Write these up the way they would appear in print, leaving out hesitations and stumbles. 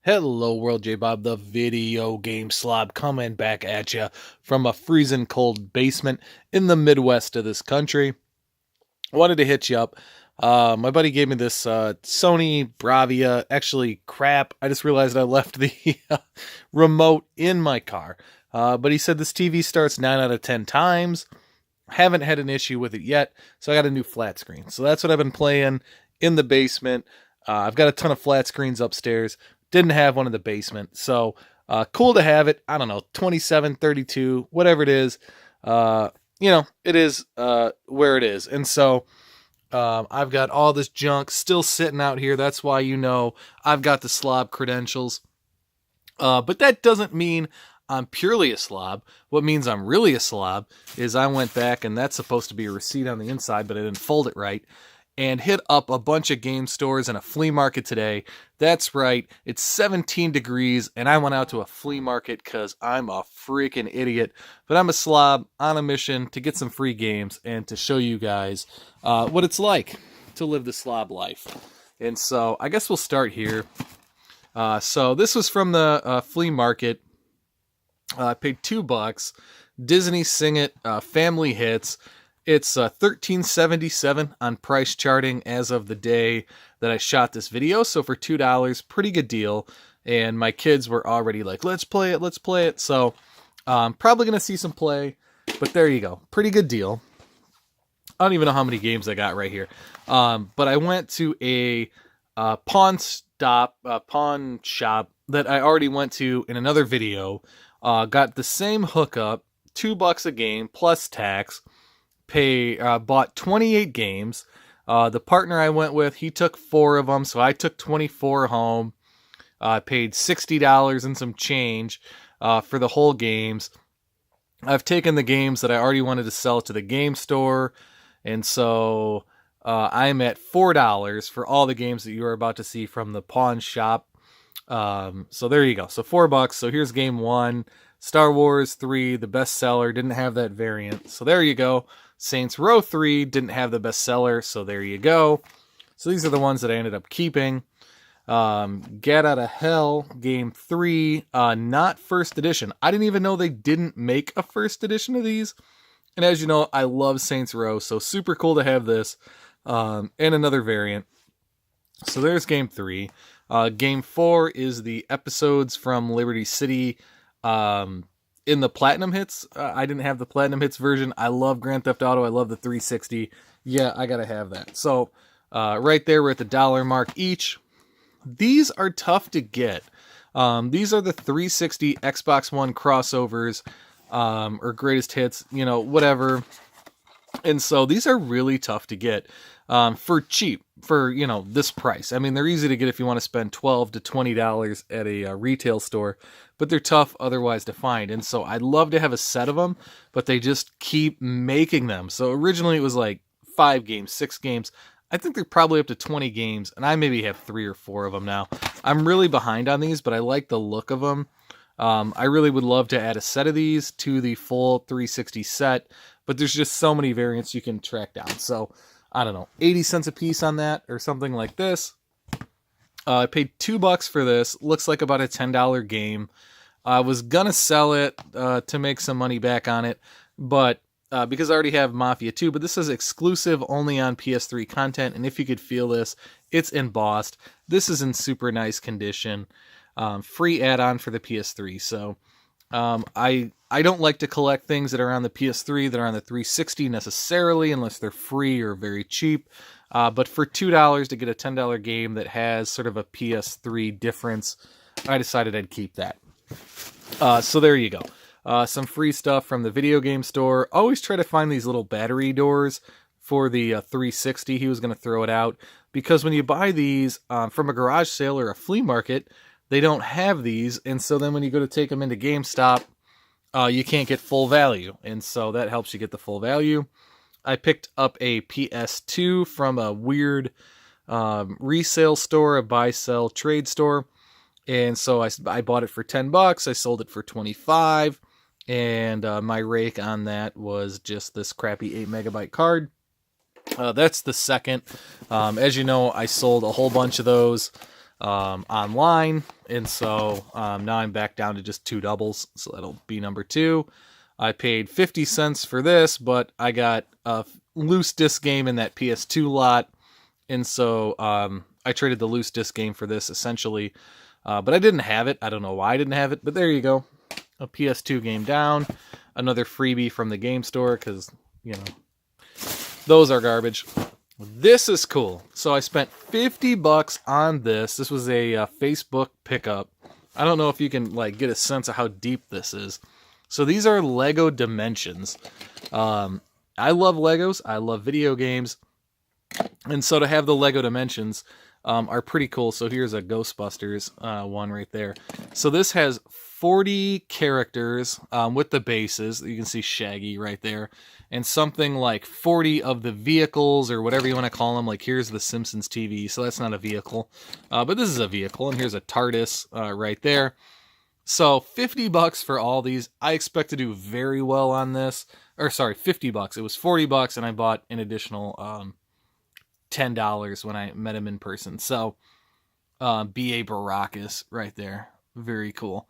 Hello, World J Bob, the video game slob, coming back at you from a freezing cold basement in the Midwest of this country. I wanted to hit you up. My buddy gave me this Sony Bravia. Actually, crap. I just realized I left the remote in my car. But he said this TV starts 9 out of 10 times. Haven't had an issue with it yet, so I got a new flat screen. So that's what I've been playing in the basement. I've got a ton of flat screens upstairs. Didn't have one in the basement. So cool to have it. I don't know, 27, 32, whatever it is. It is where it is. And so I've got all this junk still sitting out here. That's why I've got the slob credentials. But that doesn't mean I'm purely a slob. What means I'm really a slob is I went back, and that's supposed to be a receipt on the inside, but I didn't fold it right, and hit up a bunch of game stores and a flea market today. That's right, it's 17 degrees, and I went out to a flea market because I'm a freaking idiot. But I'm a slob on a mission to get some free games and to show you guys what it's like to live the slob life. And so I guess we'll start here. So this was from the flea market. I paid $2. Disney Sing It Family Hits. It's $13.77 on price charting as of the day that I shot this video. So for $2, pretty good deal. And my kids were already like, let's play it, let's play it. So probably going to see some play. But there you go. Pretty good deal. I don't even know how many games I got right here. But I went to a pawn shop that I already went to in another video. Got the same hookup, $2 a game plus tax. Bought 28 games. The partner I went with, he took 4 of them, so I took 24 home. Paid $60 and some change for the whole games. I've taken the games that I already wanted to sell to the game store, and so I'm at $4 for all the games that you are about to see from the pawn shop. So there you go. So $4. So here's game 1. Star Wars 3, the bestseller, didn't have that variant. So there you go. Saints Row 3 didn't have the bestseller. So there you go. So these are the ones that I ended up keeping. Get Out of Hell, game 3, not first edition. I didn't even know they didn't make a first edition of these. And as you know, I love Saints Row. So super cool to have this, and another variant. So there's game 3. Game 4 is the episodes from Liberty City in the Platinum Hits. I didn't have the Platinum Hits version. I love Grand Theft Auto. I love the 360. Yeah, I gotta have that. So right there, we're at the $1 mark each. These are tough to get. These are the 360 Xbox One crossovers, or greatest hits, whatever. And so these are really tough to get for cheap, for, this price. I mean, they're easy to get if you want to spend $12 to $20 at a retail store, but they're tough otherwise to find. And so I'd love to have a set of them, but they just keep making them. So originally it was like 5 games, 6 games. I think they're probably up to 20 games, and I maybe have 3 or 4 of them now. I'm really behind on these, but I like the look of them. I really would love to add a set of these to the full 360 set, but there's just so many variants you can track down. So I don't know, 80 cents a piece on that or something like this. I paid $2 for this. Looks like about a $10 game. I was gonna sell it to make some money back on it, but because I already have Mafia 2, but this is exclusive only on PS3 content, and if you could feel this, it's embossed. This is in super nice condition. Free add-on for the PS3. So I don't like to collect things that are on the PS3 that are on the 360 necessarily, unless they're free or very cheap. But for $2 to get a $10 game that has sort of a PS3 difference, I decided I'd keep that. So there you go. Some free stuff from the video game store. Always try to find these little battery doors for the 360. He was going to throw it out because when you buy these from a garage sale or a flea market, they don't have these. And so then when you go to take them into GameStop, you can't get full value. And so that helps you get the full value. I picked up a PS2 from a weird resale store, a buy-sell trade store. And so I bought it for $10. I sold it for $25. And my rake on that was just this crappy 8 megabyte card. That's the second. As you know, I sold a whole bunch of those. online, and so now I'm back down to just 2 doubles, so that'll be number 2. I paid 50 cents for this, but I got a loose disc game in that PS2 lot, and so I traded the loose disc game for this essentially, but I didn't have it. I don't know why I didn't have it, but there you go. A PS2 game down, another freebie from the game store, because, you know, those are garbage. This is cool. So I spent $50 on this. This was a Facebook pickup. I don't know if you can like get a sense of how deep this is. So these are Lego Dimensions. I love Legos. I love video games. And so to have the Lego Dimensions are pretty cool. So here's a Ghostbusters one right there. So this has 40 characters with the bases. You can see Shaggy right there. And something like 40 of the vehicles, or whatever you want to call them. Like here's the Simpsons TV, so that's not a vehicle. But this is a vehicle, and here's a TARDIS right there. So $50 for all these. I expect to do very well on this. Or sorry, $50. It was $40, and I bought an additional $10 when I met him in person. So B.A. Baracus right there. Very cool.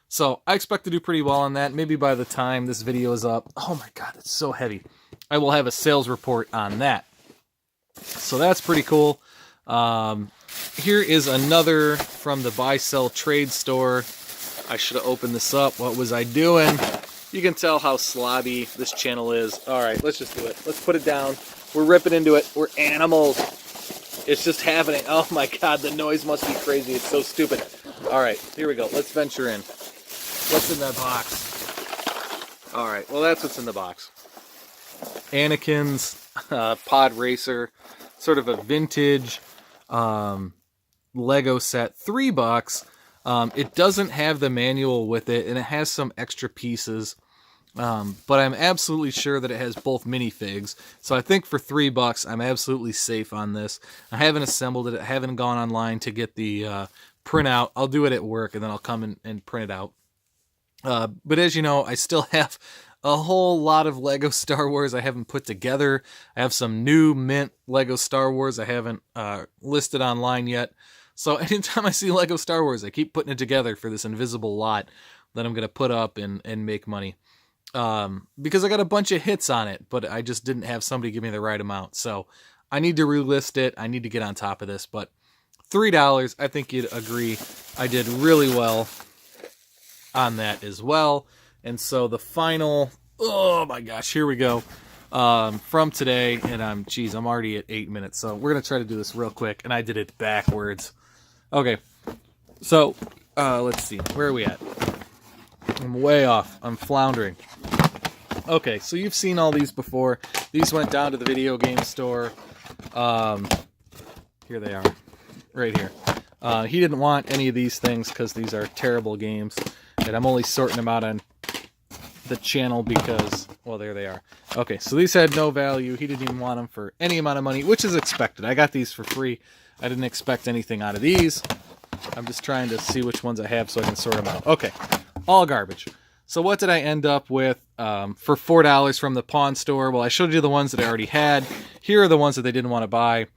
So I expect to do pretty well on that. Maybe by the time this video is up, oh my god, it's so heavy, I will have a sales report on that. So that's pretty cool. Here is another from the Buy Sell Trade store. I should have opened this up. What was I doing? You can tell how slobby this channel is. All right, let's just do it. Let's put it down. We're ripping into it. We're animals. It's just happening. Oh my god, the noise must be crazy. It's so stupid. All right, here we go. Let's venture in. What's in that box? All right, well, that's what's in the box. Anakin's Pod Racer, sort of a vintage Lego set, $3. It doesn't have the manual with it, and it has some extra pieces, but I'm absolutely sure that it has both minifigs. So I think for $3, I'm absolutely safe on this. I haven't assembled it. I haven't gone online to get the printout. I'll do it at work, and then I'll come and print it out. But as you know, I still have a whole lot of Lego Star Wars I haven't put together. I have some new mint Lego Star Wars I haven't listed online yet. So anytime I see Lego Star Wars, I keep putting it together for this invisible lot that I'm going to put up and make money. Because I got a bunch of hits on it, but I just didn't have somebody give me the right amount. So I need to relist it. I need to get on top of this. But $3, I think you'd agree, I did really well on that as well. And so the final, oh my gosh, here we go. From today, and I'm already at 8 minutes, so we're gonna try to do this real quick, and I did it backwards. Okay, so let's see, where are we at? I'm way off. I'm floundering. Okay, so you've seen all these before. These went down to the video game store. Here they are, right here. He didn't want any of these things because these are terrible games, and I'm only sorting them out on the channel because, well, there they are. Okay, so these had no value. He didn't even want them for any amount of money, which is expected. I got these for free. I didn't expect anything out of these. I'm just trying to see which ones I have so I can sort them out. Okay, all garbage. So what did I end up with for $4 from the pawn store? Well, I showed you the ones that I already had. Here are the ones that they didn't want to buy.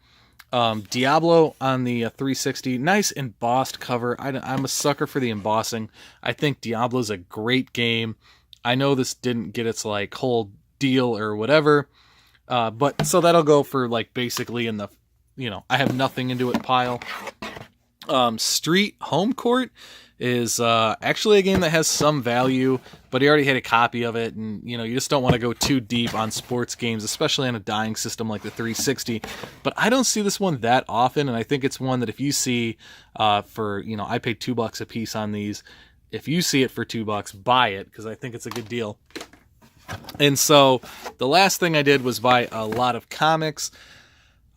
Diablo on the 360, nice embossed cover. I'm a sucker for the embossing. I think Diablo's a great game. I know this didn't get its like whole deal or whatever, but so that'll go for like basically in the, I have nothing into it pile. Street Home Court is actually a game that has some value, but he already had a copy of it, and you just don't want to go too deep on sports games, especially on a dying system like the 360. But I don't see this one that often, and I think it's one that if you see for, I paid $2 a piece on these. If you see it for $2, buy it, because I think it's a good deal. And so the last thing I did was buy a lot of comics.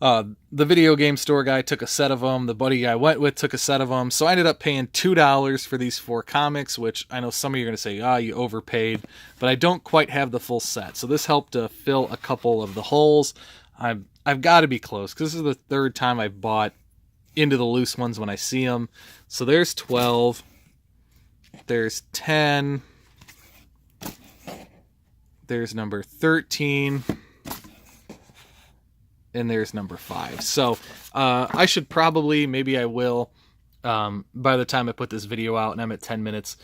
The video game store guy took a set of them. The buddy I went with took a set of them. So I ended up paying $2 for these 4 comics, which I know some of you are going to say, you overpaid. But I don't quite have the full set. So this helped to fill a couple of the holes. I've got to be close, because this is the 3rd time I've bought into the loose ones when I see them. So there's 12. There's 10. There's number 13. And there's number 5. So I should probably, maybe I will, by the time I put this video out and I'm at 10 minutes,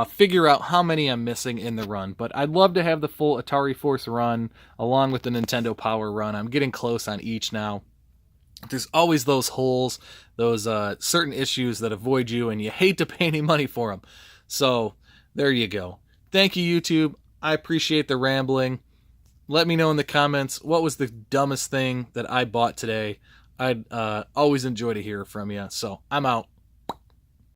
figure out how many I'm missing in the run. But I'd love to have the full Atari Force run along with the Nintendo Power run. I'm getting close on each now. There's always those holes, those certain issues that avoid you, and you hate to pay any money for them. So there you go. Thank you, YouTube. I appreciate the rambling. Let me know in the comments what was the dumbest thing that I bought today. I'd always enjoy to hear from you. So I'm out.